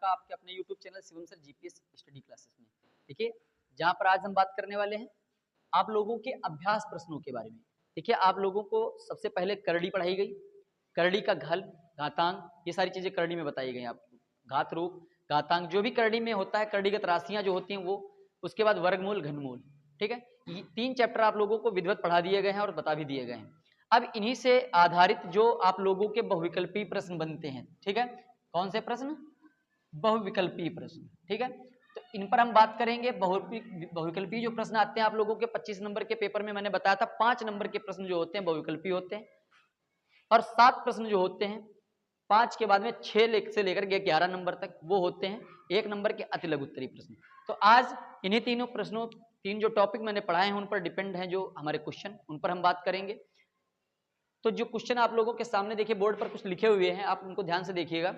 आपका आपके अपने YouTube channel Shivam sir GPS study classes में। देखिए, जहाँ पर आज हम बात करने वाले हैं आप लोगों के अभ्यास प्रश्नों के बारे में। देखिए, आप लोगों को सबसे पहले करड़ी पढ़ाई गई, करड़ी का घल, घातांक, ये सारी चीजें करड़ी में बताई गई आपको। घात रूप, घातांक जो भी करड़ी में होता है, करड़ीगत राशियां जो होती हैं वो, उसके बाद वर्गमूल, घनमूल। ठीक है, ये 3 चैप्टर आप लोगों को विधिवत पढ़ा दिए गए हैं और बता भी दिए गए हैं। अब इन्हीं से आधारित जो आप लोगों के बहुविकल्पी प्रश्न बनते हैं, ठीक है, कौन से प्रश्न? बहुविकल्पी प्रश्न। ठीक है, तो इन पर हम बात करेंगे। बहुविकल्पी जो प्रश्न आते हैं आप लोगों के 25 नंबर के पेपर में, मैंने बताया था 5 नंबर के प्रश्न जो होते हैं बहुविकल्पी होते हैं, और 7 प्रश्न जो होते हैं 5 के बाद में 6 से लेकर 11 नंबर तक वो होते हैं 1 नंबर के अति लघु उत्तरीय प्रश्न। तो आज इन्हीं तीनों प्रश्नों, 3 जो टॉपिक मैंने पढ़ाए हैं उन पर डिपेंड है जो हमारे क्वेश्चन, उन पर हम बात करेंगे। तो जो क्वेश्चन आप लोगों के सामने देखिए बोर्ड पर कुछ लिखे हुए हैं, आप उनको ध्यान से देखिएगा।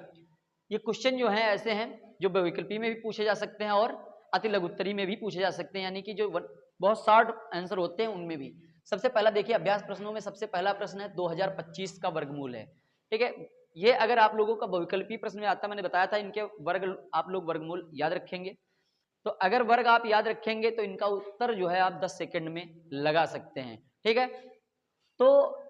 ये क्वेश्चन जो हैं ऐसे हैं जो बहुविकल्पी में भी पूछे जा सकते हैं और अति लघु उत्तरीय में भी पूछे जा सकते हैं, यानी कि जो बहुत शॉर्ट आंसर होते हैं उनमें भी। सबसे पहला देखिए, अभ्यास प्रश्नों में सबसे पहला प्रश्न है 2025 का वर्गमूल है। ठीक है, ये अगर आप लोगों का बहुविकल्पी प्रश्न में आता, मैंने बताया था इनके वर्ग आप लोग वर्गमूल याद रखेंगे। तो अगर वर्ग आप याद रखेंगे तो इनका उत्तर जो है आप 10 सेकंड में लगा सकते हैं। ठीक है, तो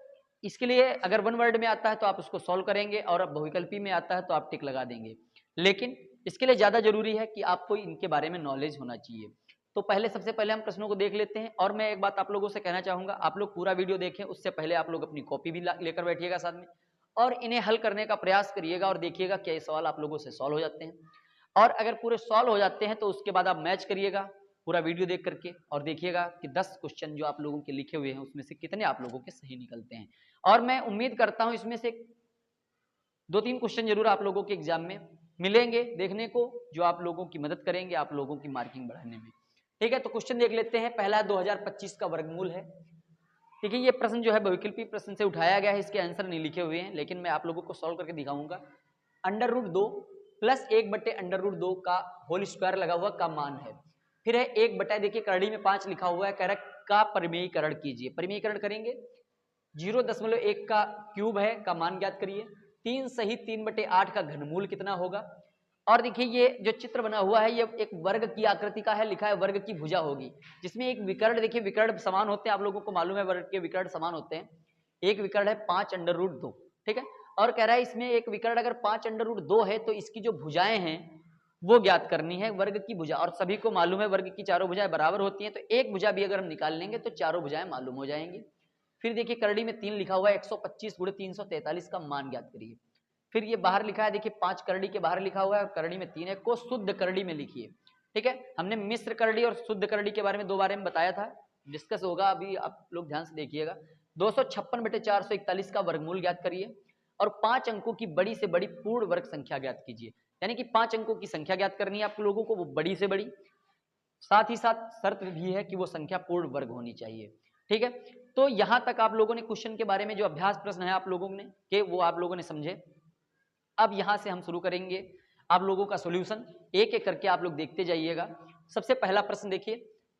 इसके लिए अगर वन वर्ड में आता है तो आप उसको सॉल्व करेंगे, और अब बहुविकल्पी में आता है तो आप टिक लगा देंगे। लेकिन इसके लिए ज्यादा जरूरी है कि आपको इनके बारे में नॉलेज होना चाहिए। तो पहले सबसे पहले हम प्रश्नों को देख लेते हैं, और मैं एक बात आप लोगों से कहना चाहूंगा, आप लोग पूरा वीडियो देखें, उससे पहले आप लोग अपनी कॉपी भी लेकर बैठिएगा साथ में, और इन्हें हल करने का प्रयास करिएगा और देखिएगा क्या ये सवाल आप लोगों से सॉल्व हो जाते हैं। और अगर पूरे सॉल्व हो जाते हैं तो उसके बाद आप मैच करिएगा पूरा वीडियो देख करके, और देखिएगा कि 10 क्वेश्चन जो आप लोगों के लिखे हुए हैं उसमें से कितने आप लोगों के सही निकलते हैं। और मैं उम्मीद करता हूं इसमें से 2-3 क्वेश्चन जरूर आप लोगों के एग्जाम में मिलेंगे देखने को, जो आप लोगों की मदद करेंगे आप लोगों की मार्किंग बढ़ाने में। ठीक है, तो क्वेश्चन देख लेते हैं। पहला 2025 का वर्गमूल है। देखिए, ये प्रश्न जो है बहुविकल्पी प्रश्न से उठाया गया है, इसके आंसर नहीं लिखे हुए हैं, लेकिन मैं आप लोगों को सॉल्व करके दिखाऊंगा। √2 प्लस 1/√2 का होल स्क्वायर लगा हुआ का मान है। फिर है 1/, देखिए करड़ी में 5 लिखा हुआ है, कह रहा है का परिमेयीकरण कीजिए। परिमेयीकरण करेंगे, 0.1 का क्यूब है का मान ज्ञात करिए। 3 सही 3/8 का घनमूल कितना होगा। और देखिए ये जो चित्र बना हुआ है ये एक वर्ग की आकृति का है, लिखा है वर्ग की भुजा होगी, जिसमें एक विकर्ण, देखिए विकर्ण समान होते हैं, आप लोगों को मालूम है वर्ग के विकर्ण समान होते हैं। एक विकर्ण है 5√2। ठीक है, और कह रहा है इसमें एक विकर्ण अगर 5√2 है तो इसकी जो भुजाएं हैं वो ज्ञात करनी है, वर्ग की भुजा। और सभी को मालूम है वर्ग की चारों भुजाएं बराबर होती हैं, तो एक भुजा भी अगर हम निकाल लेंगे तो चारों भुजाएं मालूम हो जाएंगी। फिर देखिए करड़ी में 3 लिखा हुआ है, 125 × 343 का मान ज्ञात करिए। फिर ये बाहर लिखा है, देखिए 5 करड़ी के बाहर लिखा हुआ है, करड़ी में 3 है, को शुद्ध करड़ी में लिखिए। ठीक है, हमने मिश्र करड़ी और शुद्ध करड़ी के बारे में 2 बारे में बताया था, डिस्कस होगा, अभी आप लोग ध्यान से देखिएगा। 256/441 का वर्गमूल ज्ञात करिए, और 5 अंकों की बड़ी से बड़ी पूर्ण वर्ग संख्या ज्ञात कीजिए। यानी कि 5 अंकों की संख्या ज्ञात करनी है आप लोगों को, वो बड़ी से बड़ी, साथ ही साथ शर्त भी है कि वो संख्या पूर्ण वर्ग होनी चाहिए। ठीक है, तो यहां तक आप लोगों ने क्वेश्चन के बारे में जो अभ्यास प्रश्न है आप लोगों ने के वो आप लोगों ने समझे। अब यहां से हम शुरू करेंगे आप लोगों का सॉल्यूशन, एक एक करके आप लोग देखते जाइएगा। सबसे पहला प्रश्न देखिए,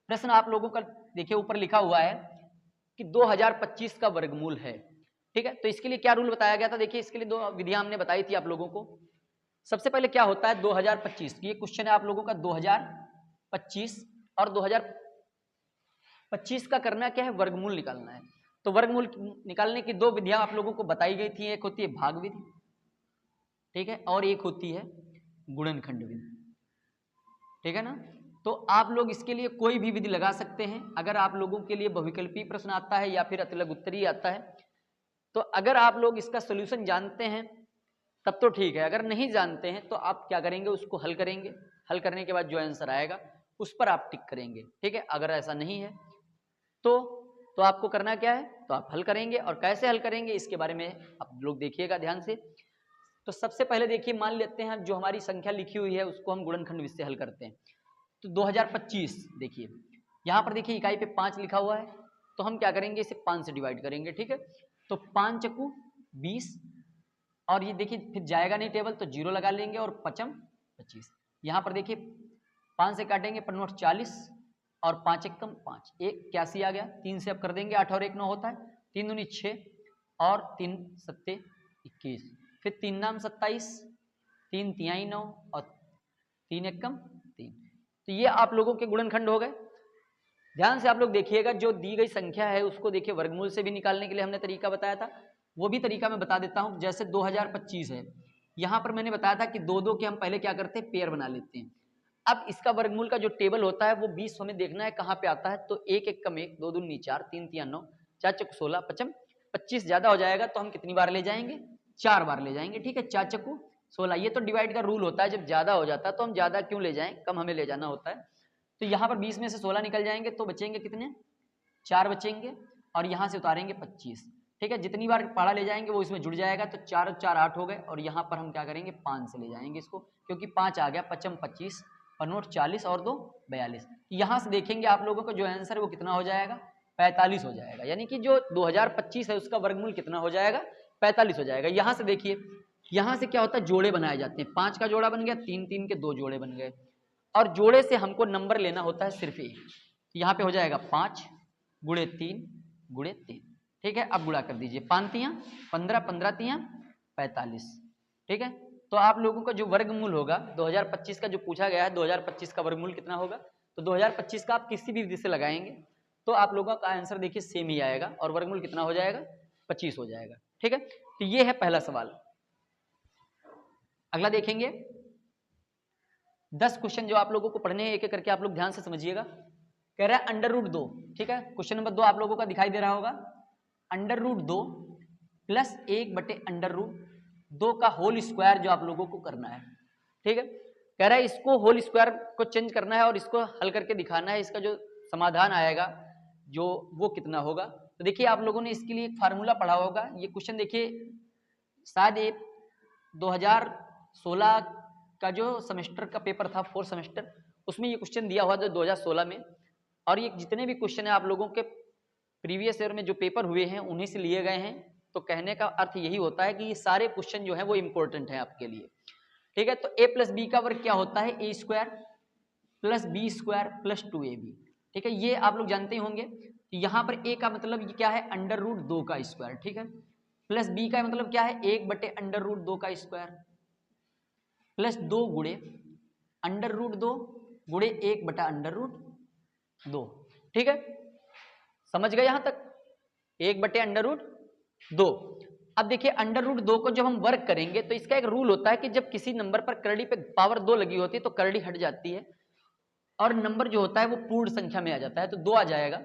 प्रश्न आप लोगों का देखिए ऊपर लिखा हुआ है कि 2025 का वर्गमूल है। ठीक है, तो इसके लिए क्या रूल बताया गया था, देखिए इसके लिए 2 विधियां हमने बताई थी आप लोगों को। सबसे पहले क्या होता है 2025, ये क्वेश्चन है आप लोगों का 2025, और 2025 का करना क्या है, वर्गमूल निकालना है। तो वर्गमूल निकालने की 2 विधियां आप लोगों को बताई गई थी, एक होती है भाग विधि, ठीक है, और एक होती है गुणनखंड विधि। ठीक है ना, तो आप लोग इसके लिए कोई भी विधि लगा सकते हैं। अगर आप लोगों के लिए बहुविकल्पी प्रश्न आता है या फिर अतिलघु उत्तरीय आता है, तो अगर आप लोग इसका सोल्यूशन जानते हैं तब तो ठीक है, अगर नहीं जानते हैं तो आप क्या करेंगे, उसको हल करेंगे, हल करने के बाद जो आंसर आएगा उस पर आप टिक करेंगे। ठीक है, अगर ऐसा नहीं है तो आपको करना क्या है, तो आप हल करेंगे, और कैसे हल करेंगे इसके बारे में आप लोग देखिएगा ध्यान से। तो सबसे पहले देखिए, मान लेते हैं जो हमारी संख्या लिखी हुई है उसको हम गुणनखंड विधि से हल करते हैं। तो 2025 देखिए यहाँ पर देखिए इकाई पे 5 लिखा हुआ है, तो हम क्या करेंगे, इसे 5 से डिवाइड करेंगे। ठीक है, तो 5 चक्कू 20, और ये देखिए फिर जाएगा नहीं टेबल तो 0 लगा लेंगे, और 5 25। यहाँ पर देखिए 5 से काटेंगे 5 40, और 5 1 5, 81 आ गया। 3 से अब कर देंगे, 8 और 1 9 होता है, 3 दूनी 6, और 3 7 21, फिर 3 नाम 27, 3 तिहाई 9, और 3 एकम 3। तो ये आप लोगों के गुणनखंड हो गए। ध्यान से आप लोग देखिएगा, जो दी गई संख्या है उसको देखिए वर्गमूल से भी निकालने के लिए हमने तरीका बताया था, वो भी तरीका मैं बता देता हूं। जैसे 2025 है, यहाँ पर मैंने बताया था कि 2-2 के हम पहले क्या करते हैं, पेयर बना लेते हैं। अब इसका वर्गमूल का जो टेबल होता है वो 20 हमें देखना है कहाँ पे आता है। तो 1 एकम 1, 2 दूनी 4, 3 तिया 9, 4 चक्कू 16, 5 25 ज्यादा हो जाएगा तो हम कितनी बार ले जाएंगे, 4 बार ले जाएंगे। ठीक है, 4 चक्कू 16। ये तो डिवाइड का रूल होता है, जब ज्यादा हो जाता है तो हम ज्यादा क्यों ले जाएं, कम हमें ले जाना होता है। तो यहाँ पर 20 में से 16 निकल जाएंगे तो बचेंगे कितने, 4 बचेंगे, और यहाँ से उतारेंगे 25। ठीक है, जितनी बार पढ़ा ले जाएंगे वो इसमें जुड़ जाएगा। तो 4 और 4 8 हो गए, और यहाँ पर हम क्या करेंगे, 5 से ले जाएंगे इसको, क्योंकि 5 आ गया, 5 25 और नोट 40 और 2 42। यहाँ से देखेंगे आप लोगों का जो आंसर है वो कितना हो जाएगा, 45 हो जाएगा। यानी कि जो 2025 है उसका वर्गमूल कितना हो जाएगा, 45 हो जाएगा। यहाँ से देखिए, यहाँ से क्या होता है, जोड़े बनाए जाते हैं। 5 का जोड़ा बन गया, 3 3 के 2 जोड़े बन गए, और जोड़े से हमको नंबर लेना होता है सिर्फ एक। यहाँ पे हो जाएगा 5 गुणे 3 गुणे 3। ठीक है, अब गुणा कर दीजिए, 5 तियां 15, 15 तियां 45। ठीक है, तो आप लोगों का जो वर्गमूल होगा 2025 का जो पूछा गया है, 2025 का वर्गमूल कितना होगा, तो 2025 का आप किसी भी विधि से लगाएंगे तो आप लोगों का आंसर देखिए सेम ही आएगा, और वर्गमूल कितना हो जाएगा, 25 हो जाएगा। ठीक है, तो ये है पहला सवाल। अगला देखेंगे, 10 क्वेश्चन जो आप लोगों को पढ़ने हैं, एक एक करके आप लोग ध्यान से समझिएगा। कह रहा है अंडर रूट 2। ठीक है, क्वेश्चन नंबर 2 आप लोगों का दिखाई दे रहा होगा, अंडर रूट 2 प्लस 1 बटे अंडर रूट 2 का होल स्क्वायर जो आप लोगों को करना है। ठीक है, कह रहा है इसको होल स्क्वायर को चेंज करना है और इसको हल करके दिखाना है। इसका जो समाधान आएगा जो वो कितना होगा। तो देखिए आप लोगों ने इसके लिए एक फार्मूला पढ़ा होगा। ये क्वेश्चन देखिए शायद ये 2016 का जो सेमेस्टर का पेपर था, 4th सेमेस्टर, उसमें ये क्वेश्चन दिया हुआ था 2016 में। और ये जितने भी क्वेश्चन है आप लोगों के प्रीवियस ईयर में जो पेपर हुए हैं उन्हीं से लिए गए हैं। तो कहने का अर्थ यही होता है कि ये सारे क्वेश्चन जो है वो इंपॉर्टेंट है आपके लिए। ठीक है, तो a प्लस बी का वर्ग क्या होता है, a square plus b square plus 2ab। ठीक है, ये आप लोग जानते ही होंगे। यहाँ पर a का मतलब क्या है, अंडर रूट 2 का स्क्वायर। ठीक है, प्लस b का मतलब क्या है, 1 बटे अंडर रूट 2 का स्क्वायर, प्लस 2 गुणे अंडर रूट 2 गुणे 1 बटा अंडर रूट 2। ठीक है, समझ गए यहां तक, 1 बटे अंडर रूट 2। अब देखिए अंडर रूट 2 को जब हम वर्क करेंगे तो इसका एक रूल होता है कि जब किसी नंबर पर करड़ी पे पावर 2 लगी होती है तो करड़ी हट जाती है और नंबर जो होता है वो पूर्ण संख्या में आ जाता है, तो 2 आ जाएगा।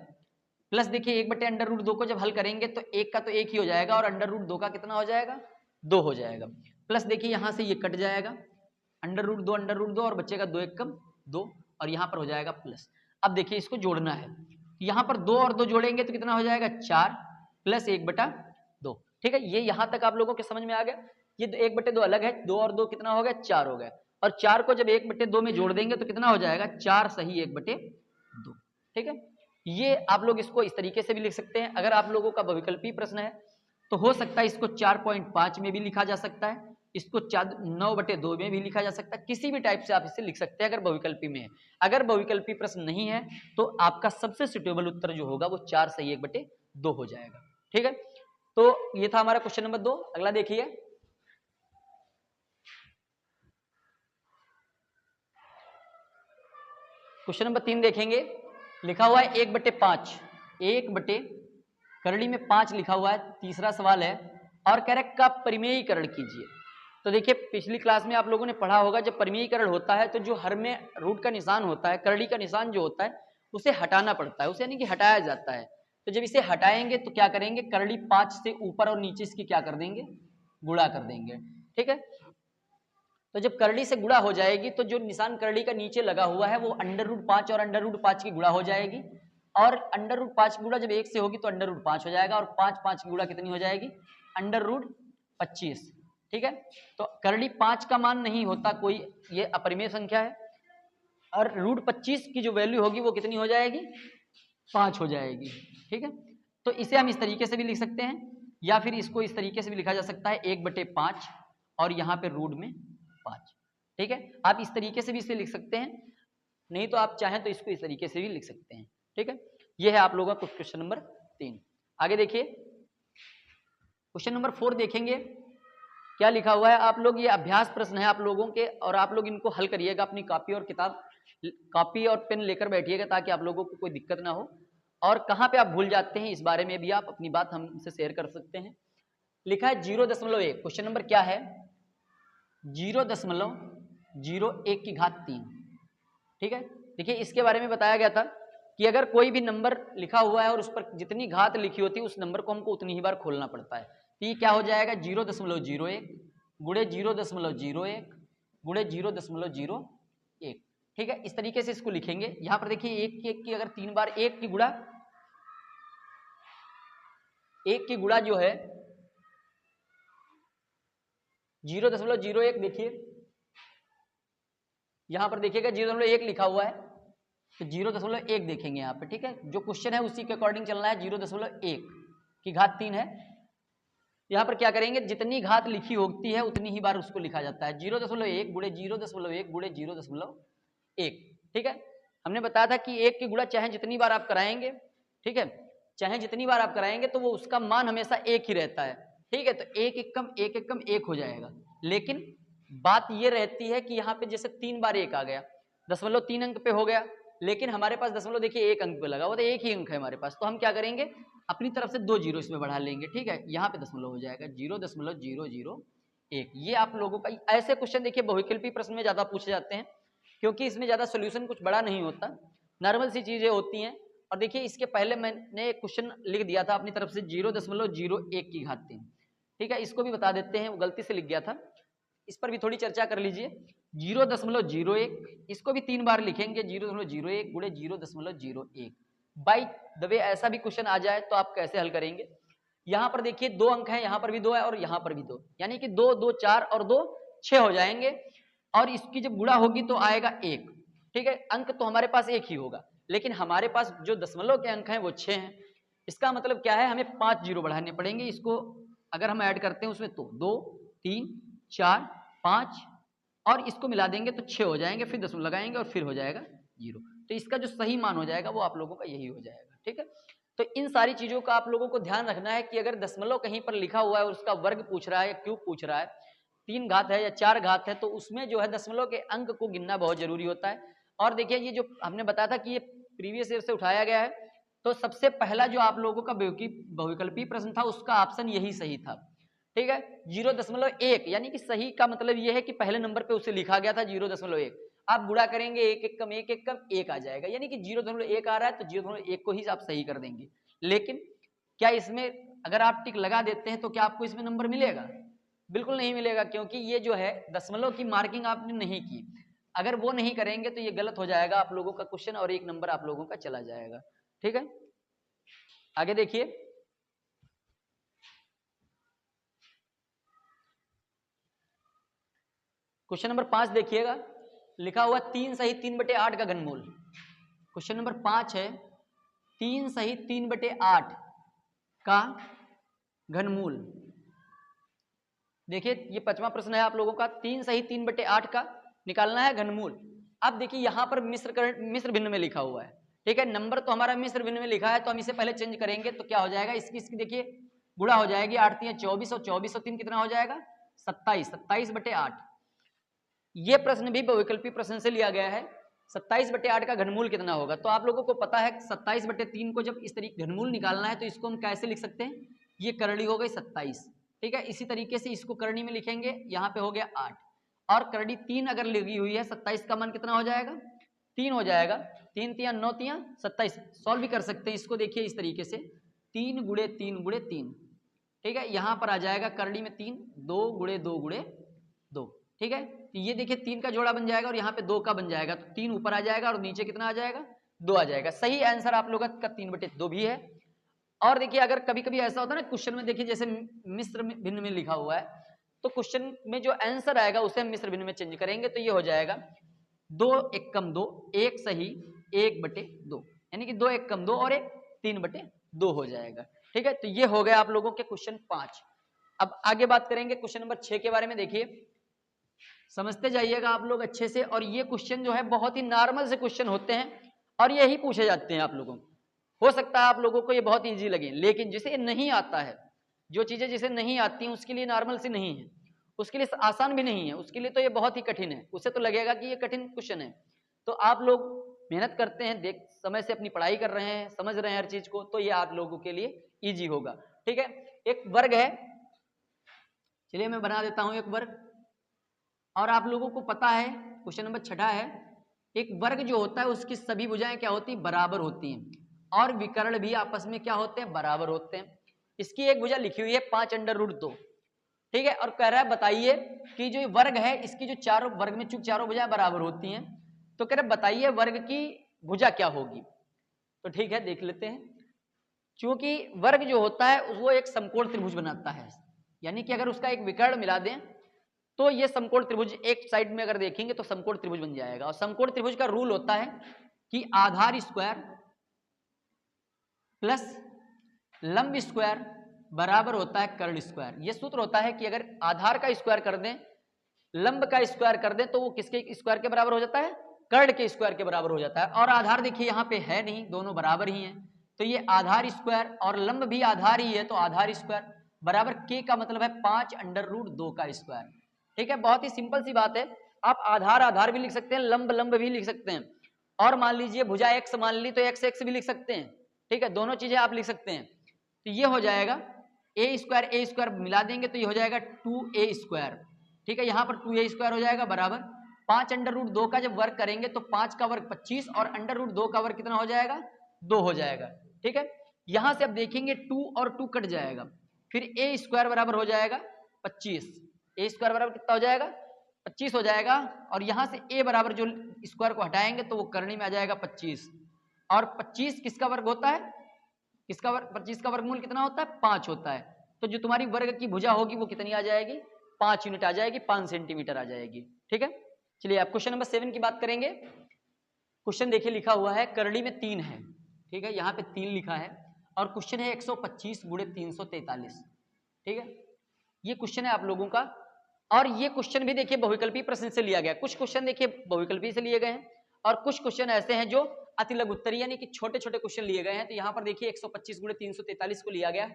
प्लस देखिए 1 बटे अंडर रूट 2 को जब हल करेंगे तो 1 का तो 1 ही हो जाएगा और अंडर रूट 2 का कितना हो जाएगा, 2 हो जाएगा। प्लस देखिए यहां से ये कट जाएगा, अंडर रूट 2 और बचेगा 2 एकम 2, और यहाँ पर हो जाएगा प्लस। अब देखिए इसको जोड़ना है, यहाँ पर 2 और 2 जोड़ेंगे तो कितना हो जाएगा, 4 प्लस 1 बटा 2। ठीक है, ये यहाँ तक आप लोगों के समझ में आ गया। ये 1 बटे 2 अलग है, 2 और 2 कितना हो गया, 4 हो गया, और 4 को जब 1 बटे 2 में जोड़ देंगे तो कितना हो जाएगा, 4 सही 1 बटे 2। ठीक है, ये आप लोग इसको इस तरीके से भी लिख सकते हैं। अगर आप लोगों का बहुविकल्पी प्रश्न है तो हो सकता है इसको 4.5 में भी लिखा जा सकता है, इसको 9 बटे 2 में भी लिखा जा सकता है, किसी भी टाइप से आप इसे लिख सकते हैं अगर बहुविकल्पी में है। अगर बहुविकल्पी प्रश्न नहीं है तो आपका सबसे सुटेबल उत्तर जो होगा वो 4 सही 1 बटे 2 हो जाएगा। ठीक है, तो ये था हमारा क्वेश्चन नंबर 2। अगला देखिए, क्वेश्चन नंबर 3 देखेंगे। लिखा हुआ है 1 बटे 5, 1 बटे करड़ी में 5 लिखा हुआ है। तीसरा सवाल है और कह रहा है का परिमेयीकरण कीजिए। तो देखिए पिछली क्लास में आप लोगों ने पढ़ा होगा, जब परिमेयीकरण होता है तो जो हर में रूट का निशान होता है, करड़ी का निशान जो होता है उसे हटाना पड़ता है, उसे यानी कि हटाया जाता है। तो जब इसे हटाएंगे तो क्या करेंगे, करड़ी 5 से ऊपर और नीचे इसकी क्या कर देंगे, गुणा कर देंगे। ठीक है, तो जब करड़ी से गुणा हो जाएगी तो जो निशान करड़ी का नीचे लगा हुआ है वो अंडर रूट 5 और अंडर रूट 5 की गुणा हो जाएगी, और अंडर रूट 5 की गुणा जब 1 से होगी तो अंडर रूट 5 हो जाएगा, और 5 5 की गुणा कितनी हो जाएगी, अंडर रूट 25। ठीक है, तो करड़ी 5 का मान नहीं होता कोई, ये अपरिमेय संख्या है, और रूट 25 की जो वैल्यू होगी वो कितनी हो जाएगी, 5 हो जाएगी। ठीक है, तो इसे हम इस तरीके से भी लिख सकते हैं, या फिर इसको इस तरीके से भी लिखा जा सकता है 1 बटे 5 और यहाँ पे रूट में 5। ठीक है, आप इस तरीके से भी इसे लिख सकते हैं, नहीं तो आप चाहें तो इसको इस तरीके से भी लिख सकते हैं। ठीक है, ये है आप लोगों का क्वेश्चन नंबर 3। आगे देखिए क्वेश्चन नंबर 4 देखेंगे। क्या लिखा हुआ है आप लोग, ये अभ्यास प्रश्न है आप लोगों के, और आप लोग इनको हल करिएगा। अपनी कॉपी और पेन लेकर बैठिएगा ताकि आप लोगों को कोई दिक्कत ना हो। और कहाँ पे आप भूल जाते हैं इस बारे में भी आप अपनी बात हमसे शेयर कर सकते हैं। लिखा है 0.1, क्वेश्चन नंबर क्या है 0.01 की घात 3। ठीक है, देखिए इसके बारे में बताया गया था कि अगर कोई भी नंबर लिखा हुआ है और उस पर जितनी घात लिखी होती है उस नंबर को हमको उतनी ही बार खोलना पड़ता है। तो ये क्या हो जाएगा 0.01 गुणे 0.01 गुणे 0.01। ठीक है, इस तरीके से इसको लिखेंगे। यहां पर देखिए एक की अगर 3 बार एक की गुणा जो है 0.01, देखिए यहां पर देखिएगा 0.1 लिखा हुआ है तो 0.1 देखेंगे यहाँ पे। ठीक है, जो क्वेश्चन है उसी के अकॉर्डिंग चलना है। 0.1 की घात 3 है। यहाँ पर क्या करेंगे, जितनी घात लिखी होती है उतनी ही बार उसको लिखा जाता है। 0.1 गुणे 0.1 गुणे 0.1। ठीक है, हमने बताया था कि 1 की गुणा चाहे जितनी बार आप कराएंगे, ठीक है, चाहे जितनी बार आप कराएंगे तो वो उसका मान हमेशा 1 ही रहता है। ठीक है, तो 1 एकम 1 एकम 1 हो जाएगा। लेकिन बात ये रहती है कि यहाँ पे जैसे 3 बार 1 आ गया, 0.3 अंक पे हो गया, लेकिन हमारे पास दशमलव देखिए 1 अंक पे लगा हुआ, तो 1 ही अंक है हमारे पास, तो हम क्या करेंगे अपनी तरफ से 2 जीरो इसमें बढ़ा लेंगे। ठीक है, यहाँ पे दशमलव हो जाएगा 0.001। ये आप लोगों का ऐसे क्वेश्चन देखिए बहुविकल्पी प्रश्न में ज्यादा पूछे जाते हैं, क्योंकि इसमें ज्यादा सोल्यूशन कुछ बड़ा नहीं होता, नॉर्मल सी चीजें होती हैं। और देखिए इसके पहले मैंने एक क्वेश्चन लिख दिया था अपनी तरफ से 0.01 की घात 3। ठीक है, इसको भी बता देते हैं, वो गलती से लिख गया था, इस पर भी थोड़ी चर्चा कर लीजिए। 0.01 इसको भी 3 बार लिखेंगे 0.01 गुणे 0.01। बाई द वे ऐसा भी क्वेश्चन आ जाए तो आप कैसे हल करेंगे। यहां पर देखिए 2 अंक है, यहां पर भी 2 है और यहां पर भी 2, यानी कि 2 2 4 और 2 6 हो जाएंगे। और इसकी जब गुणा होगी तो आएगा 1। ठीक है, अंक तो हमारे पास 1 ही होगा, लेकिन हमारे पास जो दशमलव के अंक हैं वो 6 हैं। इसका मतलब क्या है, हमें 5 जीरो बढ़ाने पड़ेंगे। इसको अगर हम ऐड करते हैं उसमें तो 2 3 4 5 और इसको मिला देंगे तो 6 हो जाएंगे, फिर दशमलव लगाएंगे और फिर हो जाएगा 0। तो इसका जो सही मान हो जाएगा वो आप लोगों का यही हो जाएगा। ठीक है, तो इन सारी चीजों का आप लोगों को ध्यान रखना है कि अगर दशमलव कहीं पर लिखा हुआ है और उसका वर्ग पूछ रहा है या क्यूब पूछ रहा है, 3 घात है या 4 घात है, तो उसमें जो है दशमलव के अंक को गिनना बहुत जरूरी होता है। और देखिए ये जो हमने बताया था कि ये प्रीवियस ईयर से उठाया गया है, तो सबसे पहला जो आप लोगों का बहुविकल्पी प्रश्न था उसका ऑप्शन यही सही था। ठीक है, 0.1 यानी कि सही का मतलब यह है कि पहले नंबर पे उसे लिखा गया था 0.1। आप गुणा करेंगे 1 1 कम 1 1 कम 1 आ जाएगा, यानी कि 0.1 आ रहा है तो 0.1 को ही आप सही कर देंगे। लेकिन क्या इसमें अगर आप टिक लगा देते हैं तो क्या आपको इसमें नंबर मिलेगा? बिल्कुल नहीं मिलेगा, क्योंकि ये जो है दशमलव की मार्किंग आपने नहीं की। अगर वो नहीं करेंगे तो ये गलत हो जाएगा आप लोगों का क्वेश्चन और 1 नंबर आप लोगों का चला जाएगा। ठीक है, आगे देखिए क्वेश्चन नंबर 5 देखिएगा, लिखा हुआ 3 सही 3/8 का घनमूल। क्वेश्चन नंबर 5 है 3 सही 3/8 का घनमूल। देखिए ये 5वां प्रश्न है आप लोगों का, 3 सही 3/8 का निकालना है घनमूल। अब देखिए यहाँ पर मिश्र भिन्न में लिखा हुआ है। ठीक है, नंबर तो हमारा मिश्र भिन्न में लिखा है तो हम इसे पहले चेंज करेंगे तो क्या हो जाएगा, इसकी देखिए गुणा हो जाएगी, 8 3 24 और 24 और 3 कितना हो जाएगा 27, 27/8। ये प्रश्न भी बहुविकल्पी प्रश्न से लिया गया है। 27/8 का घनमूल कितना होगा, तो आप लोगों को पता है 27/3 को जब इस तरीके घनमूल निकालना है तो इसको हम कैसे लिख सकते हैं, ये करड़ी हो गई 27। ठीक है, इसी तरीके से इसको करणी में लिखेंगे, यहाँ पे हो गया 8 और करड़ी 3 अगर लगी हुई है, 27 का मान कितना हो जाएगा 3 हो जाएगा, 3 3 9 3 27। सॉल्व भी कर सकते हैं इसको, देखिए इस तरीके से 3 गुणे 3 गुणे 3। ठीक है, यहाँ पर आ जाएगा करड़ी में 3 2 गुणे 2 गुणे 2। ठीक है, तो ये देखिए 3 का जोड़ा बन जाएगा और यहाँ पे 2 का बन जाएगा, तो 3 ऊपर आ जाएगा और नीचे कितना आ जाएगा 2 आ जाएगा। सही आंसर आप लोगों का 3/2 भी है। और देखिए अगर कभी कभी ऐसा होता है ना क्वेश्चन में, देखिए जैसे मिश्र भिन्न में लिखा हुआ है तो क्वेश्चन में जो आंसर आएगा उसे हम मिश्र भिन्न में चेंज करेंगे तो ये हो जाएगा 2 1 कम 2 1 सही 1/2, यानी कि 2 1 कम 2 और 1 3/2 हो जाएगा। ठीक है, तो ये हो गया आप लोगों के क्वेश्चन 5। अब आगे बात करेंगे क्वेश्चन नंबर 6 के बारे में। देखिए समझते जाइएगा आप लोग अच्छे से, और ये क्वेश्चन जो है बहुत ही नॉर्मल से क्वेश्चन होते हैं और यही पूछे जाते हैं आप लोगों को। हो सकता है आप लोगों को ये बहुत इजी लगे, लेकिन जिसे नहीं आता है, जो चीजें जिसे नहीं आती हैं उसके लिए नॉर्मल से नहीं है, उसके लिए आसान भी नहीं है, उसके लिए तो ये बहुत ही कठिन है, उसे तो लगेगा कि ये कठिन क्वेश्चन है। तो आप लोग मेहनत करते हैं, देख समय से अपनी पढ़ाई कर रहे हैं, समझ रहे हैं हर चीज को, तो ये आप लोगों के लिए इजी होगा। ठीक है, एक वर्ग है, चलिए मैं बना देता हूं एक वर्ग। और आप लोगों को पता है क्वेश्चन नंबर 6 है, एक वर्ग जो होता है उसकी सभी भुजाएं क्या होती है, बराबर होती हैं, और विकर्ण भी आपस में क्या होते हैं, बराबर होते हैं। इसकी एक भुजा लिखी हुई है 5√2, ठीक है, और कह रहा है बताइए कि जो वर्ग है इसकी जो चारों वर्ग में चूंकि चारों भुजाएं बराबर होती हैं, तो कह रहे बताइए वर्ग की भुजा क्या होगी। तो ठीक है, देख लेते हैं। क्योंकि वर्ग जो होता है वो एक समकोण त्रिभुज बनाता है, यानी कि अगर उसका एक विकर्ण मिला दें तो ये समकोण त्रिभुज एक साइड में अगर देखेंगे तो समकोण त्रिभुज बन जाएगा। और समकोण त्रिभुज का रूल होता है कि आधार स्क्वायर प्लस लंब स्क्वायर बराबर होता है कर्ण स्क्वायर। ये सूत्र होता है कि अगर आधार का स्क्वायर कर दें, लंब का स्क्वायर कर दें, तो वो किसके स्क्वायर के बराबर हो जाता है, कर्ण के स्क्वायर के बराबर हो जाता है। और आधार देखिए यहाँ पे है नहीं, दोनों बराबर ही हैं, तो ये आधार स्क्वायर और लंब भी आधार ही है, तो आधार स्क्वायर बराबर के का मतलब है 5√2 का स्क्वायर। ठीक है, बहुत ही सिंपल सी बात है। आप आधार आधार भी लिख सकते हैं, लंब लंब भी लिख सकते हैं, और मान लीजिए भुजा x मान ली तो x भी लिख सकते हैं। ठीक है, दोनों चीजें आप लिख सकते हैं। तो ये हो जाएगा ए स्क्वायर मिला देंगे तो ये हो जाएगा 2a स्क्वायर। ठीक है, यहाँ पर 2a स्क्वायर हो जाएगा बराबर 5√2 का जब वर्ग करेंगे तो 5 का वर्ग 25 और √2 का वर्ग कितना हो जाएगा, 2 हो जाएगा। ठीक है, यहां से अब देखेंगे 2 और 2 कट जाएगा, फिर a स्क्वायर बराबर हो जाएगा 25, a स्क्वायर बराबर कितना हो जाएगा 25 हो जाएगा, और यहां से a बराबर जो स्क्वायर को हटाएंगे तो वो करनी में आ जाएगा 25, और 25 किसका वर्ग होता है, किसका वर्ग, 25 का वर्गमूल कितना होता है, 5 होता है। तो जो तुम्हारी वर्ग की भुजा होगी वो कितनी आ जाएगी, 5 यूनिट आ जाएगी, 5 सेंटीमीटर आ जाएगी। ठीक है, चलिए आप क्वेश्चन नंबर 7 की बात करेंगे। क्वेश्चन देखिए लिखा हुआ है, करड़ी में 3 है, ठीक है, यहाँ पे 3 लिखा है, और क्वेश्चन है 125 गुणे 343। ठीक है, ये क्वेश्चन है आप लोगों का, और ये क्वेश्चन भी देखिए बहुविकल्पी प्रश्न से लिया गया। कुछ क्वेश्चन देखिए बहुविकल्पी से लिए गए हैं, और कुछ क्वेश्चन ऐसे हैं जो अति लघु उत्तरीय यानी कि छोटे छोटे क्वेश्चन लिए गए हैं। तो यहाँ पर देखिए 125 गुणे 343 को लिया गया,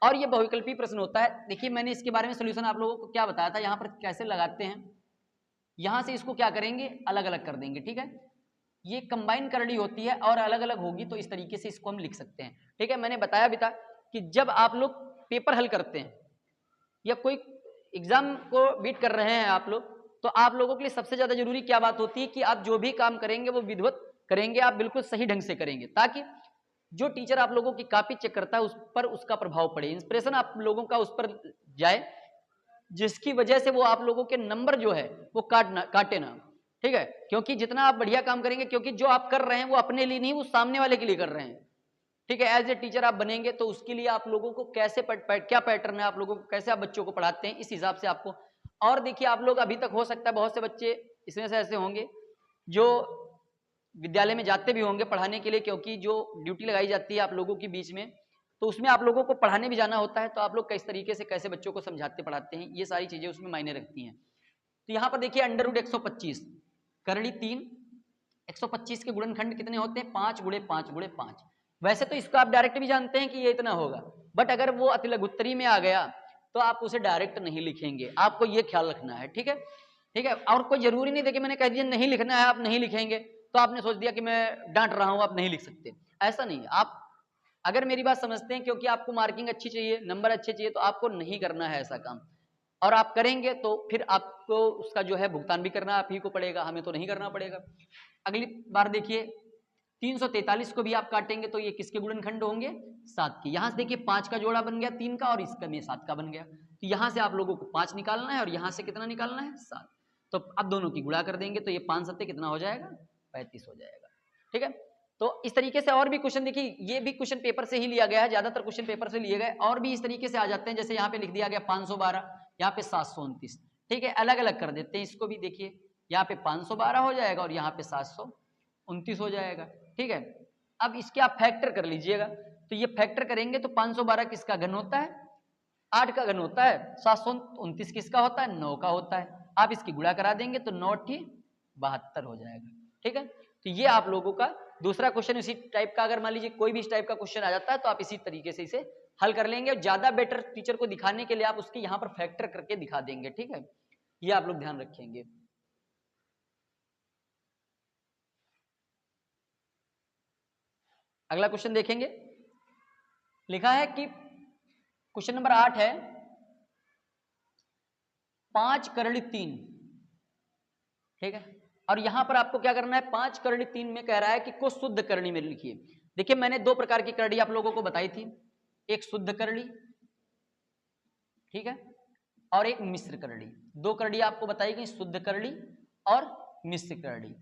और ये बहुविकल्पी प्रश्न होता है। देखिए मैंने इसके बारे में सोल्यूशन आप लोगों को क्या बताया था, यहाँ पर कैसे लगाते हैं, यहाँ से इसको क्या करेंगे, अलग अलग कर देंगे। ठीक है, ये कंबाइन करड़ी होती है और अलग अलग होगी, तो इस तरीके से इसको हम लिख सकते हैं। ठीक है, मैंने बताया भी था कि जब आप लोग पेपर हल करते हैं या कोई एग्जाम को बीट कर रहे हैं आप लोग, तो आप लोगों के लिए सबसे ज्यादा जरूरी क्या बात होती है कि आप जो भी काम करेंगे वो विधिवत करेंगे, आप बिल्कुल सही ढंग से करेंगे, ताकि जो टीचर आप लोगों की कॉपी चेक करता है उस पर उसका प्रभाव पड़े, इंस्पिरेशन आप लोगों का उस पर जाए, जिसकी वजह से वो आप लोगों के नंबर जो है वो काटे ना। ठीक है, क्योंकि जितना आप बढ़िया काम करेंगे, क्योंकि जो आप कर रहे हैं वो अपने लिए नहीं, वो सामने वाले के लिए कर रहे हैं। ठीक है, एज ए टीचर आप बनेंगे तो उसके लिए आप लोगों को कैसे क्या पैटर्न है, आप लोगों को कैसे आप बच्चों को पढ़ाते हैं, इस हिसाब से आपको। और देखिए आप लोग अभी तक हो सकता है बहुत से बच्चे इसमें से ऐसे होंगे जो विद्यालय में जाते भी होंगे पढ़ाने के लिए, क्योंकि जो ड्यूटी लगाई जाती है आप लोगों के बीच में, तो उसमें आप लोगों को पढ़ाने भी जाना होता है। तो आप लोग किस तरीके से कैसे बच्चों को समझाते पढ़ाते हैं, ये सारी चीजें उसमें मायने रखती हैं। तो यहाँ पर देखिए √125 करड़ी 3, 125 के गुणनखंड कितने होते हैं, 5 गुणे 5 गुणे 5। वैसे तो इसको आप डायरेक्ट भी जानते हैं कि ये इतना होगा, बट अगर वो अति लघुत्तरी में आ गया तो आप उसे डायरेक्ट नहीं लिखेंगे, आपको ये ख्याल रखना है। ठीक है, ठीक है, और कोई जरूरी नहीं देखिए मैंने कह दिया नहीं लिखना है, आप नहीं लिखेंगे तो आपने सोच दिया कि मैं डांट रहा हूं, आप नहीं लिख सकते, ऐसा नहीं है। आप अगर मेरी बात समझते हैं, क्योंकि आपको मार्किंग अच्छी चाहिए, नंबर अच्छे चाहिए, तो आपको नहीं करना है ऐसा काम, और आप करेंगे तो फिर आपको उसका जो है भुगतान भी करना आप ही को पड़ेगा, हमें तो नहीं करना पड़ेगा। अगली बार देखिए 343 को भी आप काटेंगे तो ये किसके गुणनखंड होंगे, 7 के। यहां से देखिए 5 का जोड़ा बन गया 3 का, और इसका में 7 का बन गया। तो यहां से आप लोगों को 5 निकालना है और यहां से कितना निकालना है, 7। तो अब दोनों की गुणा कर देंगे तो ये 5 7 कितना हो जाएगा, 35 हो जाएगा। ठीक है, तो इस तरीके से और भी क्वेश्चन देखिए, ये भी क्वेश्चन पेपर से ही लिया गया है, ज्यादातर क्वेश्चन पेपर से लिए गए, और भी इस तरीके से आ जाते हैं। जैसे यहाँ पे लिख दिया गया 512, यहाँ पे 729। ठीक है, अलग अलग कर देते हैं इसको भी। देखिए यहाँ पे 512 हो जाएगा और यहाँ पे 729 हो जाएगा। ठीक है, अब इसके आप फैक्टर कर लीजिएगा, तो ये फैक्टर करेंगे तो 512 किसका घन होता है, 8 का घन होता है, 729 किसका होता है, 9 का होता है। आप इसकी गुणा करा देंगे तो 9 × 72 हो जाएगा। ठीक है, तो ये आप लोगों का दूसरा क्वेश्चन इसी टाइप का, अगर मान लीजिए कोई भी इस टाइप का क्वेश्चन आ जाता है तो आप इसी तरीके से इसे हल कर लेंगे और ज्यादा बेटर टीचर को दिखाने के लिए आप उसके यहाँ पर फैक्टर करके दिखा देंगे, ठीक है, ये आप लोग ध्यान रखेंगे। अगला क्वेश्चन देखेंगे, लिखा है कि क्वेश्चन नंबर 8 है 5 करड़ी 3, ठीक है, और यहां पर आपको क्या करना है, 5 करड़ी 3 में कह रहा है कि को शुद्ध करणी में लिखिए। देखिए मैंने दो प्रकार की करड़ी आप लोगों को बताई थी, एक शुद्ध करड़ी, ठीक है, और एक मिश्र करड़ी। दो करड़ी आपको बताई गई, शुद्ध करड़ी और मिश्र करड़ी,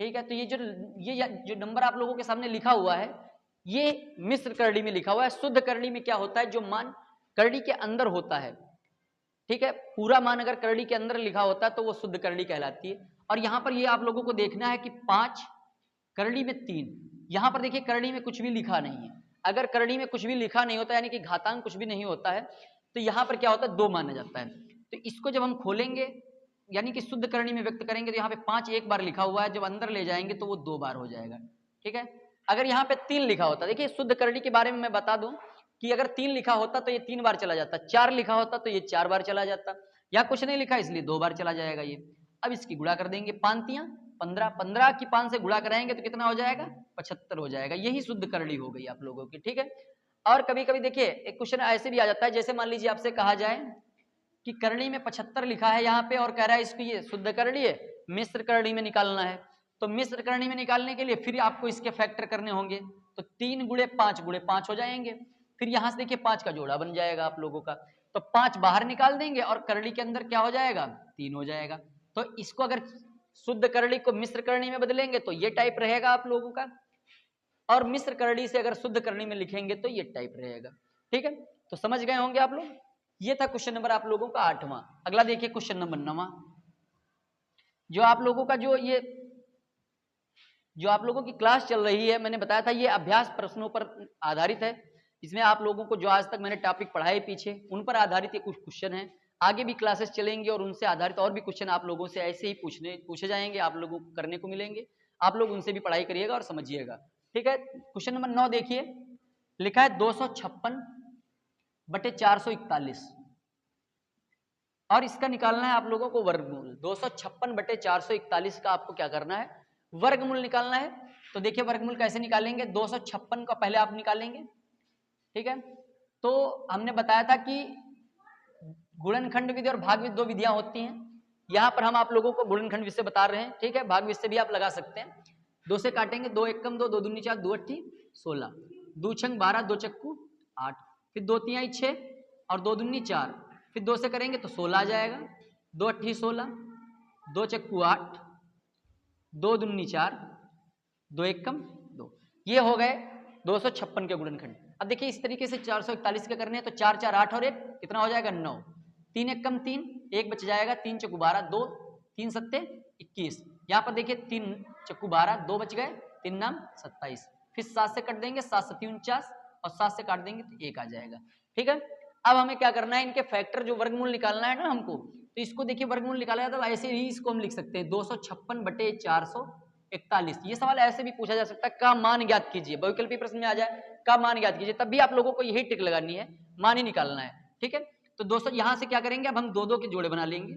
ठीक है। तो ये जो नंबर आप लोगों के सामने लिखा हुआ है ये मिश्र करड़ी में लिखा हुआ है। शुद्ध करड़ी में क्या होता है, जो मान करड़ी के अंदर होता है, ठीक है, पूरा मान अगर करड़ी के अंदर लिखा होता है तो वो शुद्ध करड़ी कहलाती है। और यहां पर ये आप लोगों को देखना है कि 5 करड़ी में 3, यहां पर देखिए करड़ी में कुछ भी लिखा नहीं है। अगर करड़ी में कुछ भी लिखा नहीं होता यानी कि घातांक कुछ भी नहीं होता है तो यहां पर क्या होता है, 2 माना जाता है। तो इसको जब हम खोलेंगे यानी कि शुद्ध करणी में व्यक्त करेंगे तो यहाँ पे 5 एक बार लिखा हुआ है, जब अंदर ले जाएंगे तो वो 2 बार हो जाएगा, ठीक है। अगर यहाँ पे 3 लिखा होता, देखिए शुद्ध करणी के बारे में मैं बता दूं कि अगर 3 लिखा होता तो ये 3 बार चला जाता, 4 लिखा होता तो ये 4 बार चला जाता, या कुछ नहीं लिखा इसलिए 2 बार चला जाएगा ये। अब इसकी गुणा कर देंगे, 5 तियां 15, 15 की 5 से गुणा कराएंगे तो कितना हो जाएगा, 75 हो जाएगा। यही शुद्ध करणी हो गई आप लोगों की, ठीक है। और कभी कभी देखिए एक क्वेश्चन ऐसे भी आ जाता है, जैसे मान लीजिए आपसे कहा जाए कि करणी में 75 लिखा है यहाँ पे और कह रहा है इसको ये शुद्ध करणी है, मिश्र करणी में निकालना है। तो मिश्र करणी में निकालने के लिए फिर आपको इसके फैक्टर करने होंगे, तो 3 गुणे 5 हो जाएंगे। फिर यहाँ से देखिए 5 का जोड़ा बन जाएगा आप लोगों का, तो 5 बाहर निकाल देंगे और करणी के अंदर क्या हो जाएगा, 3 हो जाएगा। तो इसको अगर शुद्ध करणी को मिश्र करणी में बदलेंगे तो ये टाइप रहेगा आप लोगों का, और मिश्र करणी से अगर शुद्ध करणी में लिखेंगे तो ये टाइप रहेगा, ठीक है। तो समझ गए होंगे आप लोग। ये था क्वेश्चन नंबर आप लोगों का 8वां। अगला देखिए क्वेश्चन नंबर 9वां, जो आप लोगों का जो आप लोगों की क्लास चल रही है, मैंने बताया था ये अभ्यास प्रश्नों पर आधारित है। इसमें आप लोगों को जो आज तक मैंने टॉपिक पढ़ाए पीछे उन पर आधारित ये कुछ क्वेश्चन है। आगे भी क्लासेस चलेंगे और उनसे आधारित और भी क्वेश्चन आप लोगों से ऐसे ही पूछे जाएंगे, आप लोगों को करने को मिलेंगे। आप लोग उनसे भी पढ़ाई करिएगा और समझिएगा, ठीक है। क्वेश्चन नंबर 9 देखिए, लिखा है 256/441, और इसका निकालना है आप लोगों को वर्गमूल। 256/441 का आपको क्या करना है, वर्गमूल निकालना है। तो देखिए वर्गमूल कैसे निकालेंगे, 256 का पहले आप निकालेंगे, ठीक है। तो हमने बताया था कि गुणनखंड विधि और भाग विधि 2 विधियां होती हैं। यहां पर हम आप लोगों को गुणनखंड विधि से बता रहे हैं, ठीक है। भाग विधि से भी आप लगा सकते हैं। 2 से काटेंगे, 2 एकम 2, 2 दूनी 4, 2 अट्ठी 16, 2 छंग 12, 2 चक्कू 8, फिर 2 तिहाई 6 और 2 दूनी 4, फिर 2 से करेंगे तो 16 आ जाएगा, 2 अट्ठी 16, 2 चक्कू 8, 2 दूनी 4, 2 एकम 2। ये हो गए 256 के गुणनखंड। अब देखिए इस तरीके से 441 के करने हैं तो 4 4 8 और 1 कितना हो जाएगा 9, 3 एकम 3, 1 बच जाएगा, 3 चक्कू 12, 2 3 सत्ते 21। यहाँ पर देखिए 3 चक्कू 12, 2 बच गए, 3 नाम 27। फिर 7 से कट देंगे, 7 7 49 और 7 से काट देंगे तो 1 आ जाएगा, ठीक है। अब हमें क्या करना है, इनके फैक्टर जो वर्गमूल निकालना है ना हमको, तो इसको देखिए वर्गमूल निकाला जाता है ऐसे ही, इसको हम लिख सकते हैं 256/441। ये सवाल ऐसे भी पूछा जा सकता है, का मान ज्ञात कीजिए, बहुविकल्पी प्रश्न में आ जाए का मान ज्ञात कीजिए, तब भी आप लोगों को यही ट्रिक लगानी है, मान ही निकालना है, ठीक है। तो 200 यहां से क्या करेंगे, अब हम 2 के जोड़े बना लेंगे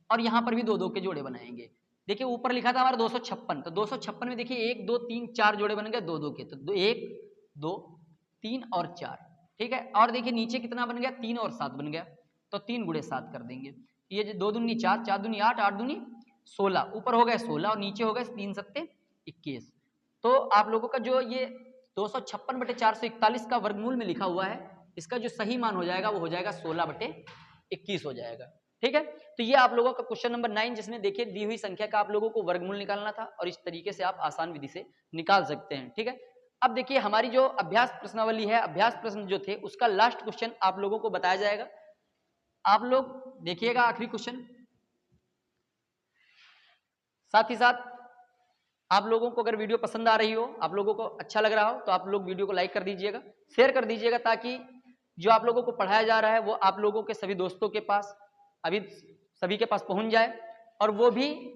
और यहां पर भी 2 के जोड़े बनाएंगे। देखिए ऊपर लिखा था हमारा 256, तो 256 में देखिए 1 2 3 4 जोड़े बन गए 2 के, तो 1 2 3 और 4, ठीक है। और देखिए नीचे कितना बन गया, 3 और 7 बन गया, तो 3 गुणे 7 कर देंगे। ये जो 2 दूनी 4, 4 दूनी 8, 8 दूनी 16, ऊपर हो गए 16 और नीचे हो गए 3 सत्ते 21। तो आप लोगों का जो ये 256/441 का वर्गमूल में लिखा हुआ है, इसका जो सही मान हो जाएगा वो हो जाएगा 16/21 हो जाएगा, ठीक है। तो ये आप लोगों का क्वेश्चन नंबर 9, जिसमें देखिए दी हुई संख्या का आप लोगों को वर्गमूल निकालना था और इस तरीके से आप आसान विधि से निकाल सकते हैं, ठीक है। अब देखिए हमारी जो अभ्यास प्रश्नावली है, अभ्यास प्रश्न जो थे उसका लास्ट क्वेश्चन आप लोगों को बताया जाएगा। आप लोग देखिएगा आखिरी क्वेश्चन, साथ ही साथ आप लोगों को अगर वीडियो पसंद आ रही हो, आप लोगों को अच्छा लग रहा हो, तो आप लोग वीडियो को लाइक कर दीजिएगा, शेयर कर दीजिएगा, ताकि जो आप लोगों को पढ़ाया जा रहा है वो आप लोगों के सभी दोस्तों के पास, अभी सभी के पास पहुंच जाए, और वो भी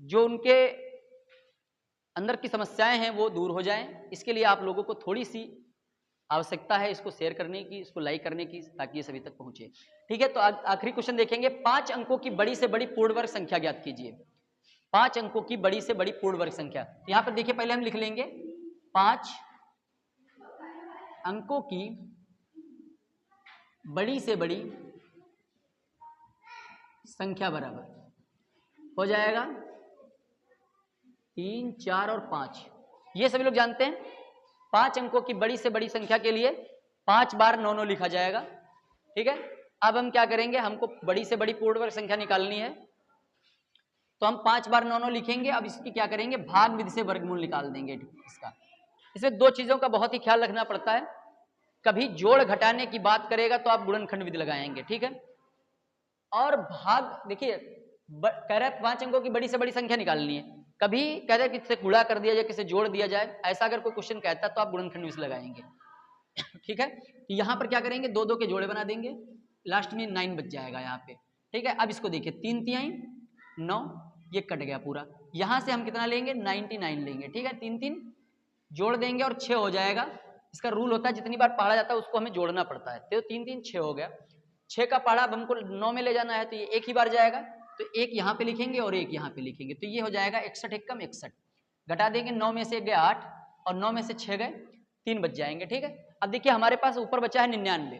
जो उनके अंदर की समस्याएं हैं वो दूर हो जाएं। इसके लिए आप लोगों को थोड़ी सी आवश्यकता है इसको शेयर करने की, इसको लाइक करने की, ताकि ये सभी तक पहुंचे। ठीक है, तो आखिरी क्वेश्चन देखेंगे, 5 अंकों की बड़ी से बड़ी पूर्ण वर्ग संख्या ज्ञात कीजिए। 5 अंकों की बड़ी से बड़ी पूर्ण वर्ग संख्या। यहां पर देखिए, पहले हम लिख लेंगे 5 अंकों की बड़ी से बड़ी संख्या बराबर हो जाएगा 3, 4 और 5। ये सभी लोग जानते हैं 5 अंकों की बड़ी से बड़ी संख्या के लिए 5 बार 9 9 लिखा जाएगा। ठीक है, अब हम क्या करेंगे, हमको बड़ी से बड़ी पूर्ण वर्ग संख्या निकालनी है, तो हम 5 बार 9 9 लिखेंगे। अब इसकी क्या करेंगे, भाग विधि से वर्गमूल निकाल देंगे इसका। इसमें 2 चीजों का बहुत ही ख्याल रखना पड़ता है। कभी जोड़ घटाने की बात करेगा तो आप गुणनखंड विधि लगाएंगे। ठीक है, और भाग देखिए कह रहे हैं 5 अंकों की बड़ी से बड़ी संख्या निकालनी है, कभी कह रहे हैं किससे गुणा कर दिया जाए, किससे जोड़ दिया जाए, ऐसा अगर कोई क्वेश्चन कहता है तो आप गुणनखंड विधि लगाएंगे। ठीक है, तो यहाँ पर क्या करेंगे, 2 2 के जोड़े बना देंगे, लास्ट में 9 बच जाएगा यहाँ पे। ठीक है, अब इसको देखिए 3 3 9, ये कट गया पूरा। यहाँ से हम कितना लेंगे, 99 लेंगे। ठीक है, 3 3 जोड़ देंगे और 6 हो जाएगा। इसका रूल होता है जितनी बार पढ़ा जाता है उसको हमें जोड़ना पड़ता है। तो 3 3 6 हो गया। 6 का पढ़ा अब हमको 9 में ले जाना है, तो ये एक ही बार जाएगा, तो एक यहाँ पे लिखेंगे और एक यहाँ पे लिखेंगे, तो ये हो जाएगा 61 एकम 61। घटा देंगे, 9 में से 1 गया 8 और 9 में से 6 गए 3 बच जाएंगे। ठीक है, अब देखिए हमारे पास ऊपर बचा है 99,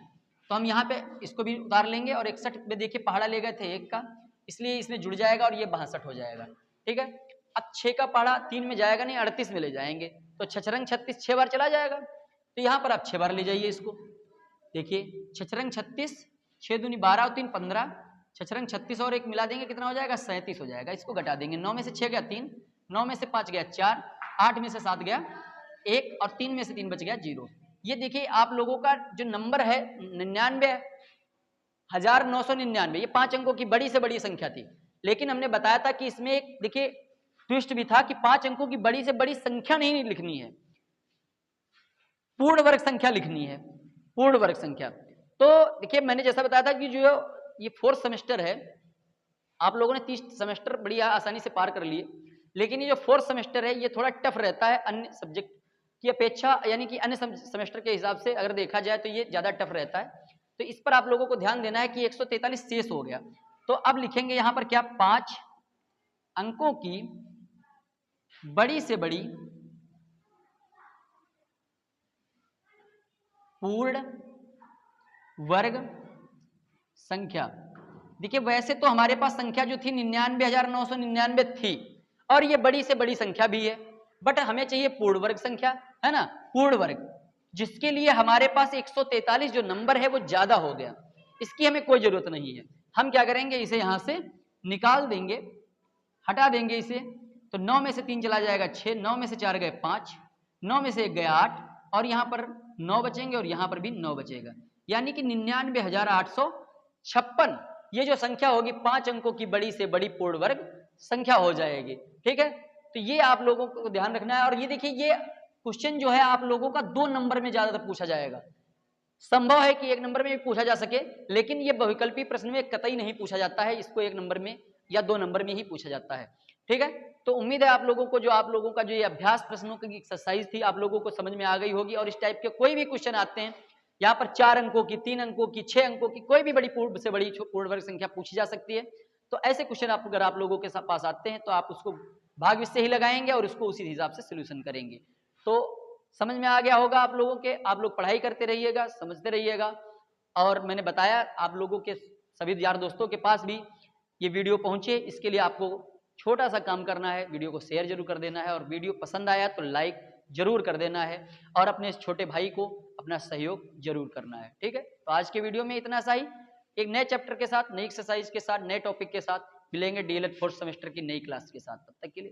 तो हम यहाँ पे इसको भी उतार लेंगे और 61 में देखिए पहाड़ा ले गए थे 1 का, इसलिए इसमें जुड़ जाएगा और ये 62 हो जाएगा। ठीक है, अब 6 का पहाड़ा 3 में जाएगा नहीं, 38 में ले जाएंगे, तो 6 रंग 36 6 बार चला जाएगा, तो यहाँ पर आप 6 बार ले जाइए इसको। देखिए 6 रंग 36, 6 दूनी 12 और 3 15, 6 रंग 36 और 1 मिला देंगे, कितना हो जाएगा, 37 हो जाएगा। इसको घटा देंगे, 9 में से 6 गया 3, 9 में से 5 गया 4, 8 में से 7 गया 1 और 3 में से 3 बच गया 0। ये देखिए आप लोगों का जो नंबर है 99 है, 1999। ये 5 अंकों की बड़ी से बड़ी संख्या थी, लेकिन हमने बताया था कि इसमें एक देखिए ट्विस्ट भी था कि 5 अंकों की बड़ी से बड़ी संख्या नहीं लिखनी है, पूर्ण वर्ग संख्या लिखनी है, पूर्ण वर्ग संख्या। तो देखिए मैंने जैसा बताया था कि जो ये 4th सेमेस्टर है, आप लोगों ने 30 सेमेस्टर बड़ी आसानी से पार कर लिए, लेकिन ये जो 4th सेमेस्टर है ये थोड़ा टफ रहता है अन्य सब्जेक्ट की अपेक्षा, यानी कि अन्य सेमेस्टर के हिसाब से अगर देखा जाए तो ये ज्यादा टफ रहता है। तो इस पर आप लोगों को ध्यान देना है कि 143 शेष हो गया। तो अब लिखेंगे यहाँ पर क्या, 5 अंकों की बड़ी से बड़ी पूर्ण वर्ग संख्या। देखिए वैसे तो हमारे पास संख्या जो थी 99,999 थी और ये बड़ी से बड़ी संख्या भी है, बट हमें चाहिए पूर्ण वर्ग संख्या, है ना, पूर्ण वर्ग, जिसके लिए हमारे पास 143 जो नंबर है वो ज्यादा हो गया, इसकी हमें कोई जरूरत नहीं है। हम क्या करेंगे, इसे यहां से निकाल देंगे, हटा देंगे इसे, तो 9 में से 3 चला जाएगा 6, 9 में से 4 गए 5, 9 में से 1 गया 8 और यहाँ पर 9 बचेंगे और यहाँ पर भी 9 बचेगा, यानी कि 99,856 ये जो संख्या होगी 5 अंकों की बड़ी से बड़ी पूर्ण वर्ग संख्या हो जाएगी। ठीक है, तो ये आप लोगों को ध्यान रखना है। और ये देखिए ये क्वेश्चन जो है आप लोगों का 2 नंबर में ज्यादातर पूछा जाएगा, संभव है कि 1 नंबर में भी पूछा जा सके, लेकिन ये बहुविकल्पी प्रश्न में कतई नहीं पूछा जाता है, इसको 1 नंबर में या 2 नंबर में ही पूछा जाता है। ठीक है, तो उम्मीद है आप लोगों को जो आप लोगों का जो ये अभ्यास प्रश्नों की एक्सरसाइज थी आप लोगों को समझ में आ गई होगी। और इस टाइप के कोई भी क्वेश्चन आते हैं यहाँ पर 4 अंकों की, 3 अंकों की, 6 अंकों की, कोई भी बड़ी पूर्ण से बड़ी पूर्ण वर्ग संख्या पूछी जा सकती है। तो ऐसे क्वेश्चन आप अगर आप लोगों के पास आते हैं तो आप उसको भाग विधि से ही लगाएंगे और उसको उसी हिसाब से सोल्यूशन करेंगे। तो समझ में आ गया होगा आप लोगों के, आप लोग पढ़ाई करते रहिएगा, समझते रहिएगा। और मैंने बताया आप लोगों के सभी यार दोस्तों के पास भी ये वीडियो पहुंचे, इसके लिए आपको छोटा सा काम करना है, वीडियो को शेयर जरूर कर देना है और वीडियो पसंद आया तो लाइक जरूर कर देना है और अपने इस छोटे भाई को अपना सहयोग जरूर करना है। ठीक है, तो आज के वीडियो में इतना सा ही। एक नए चैप्टर के साथ, नई एक्सरसाइज के साथ, नए टॉपिक के साथ मिलेंगे DLED 4th सेमेस्टर की नई क्लास के साथ। तब तक के लिए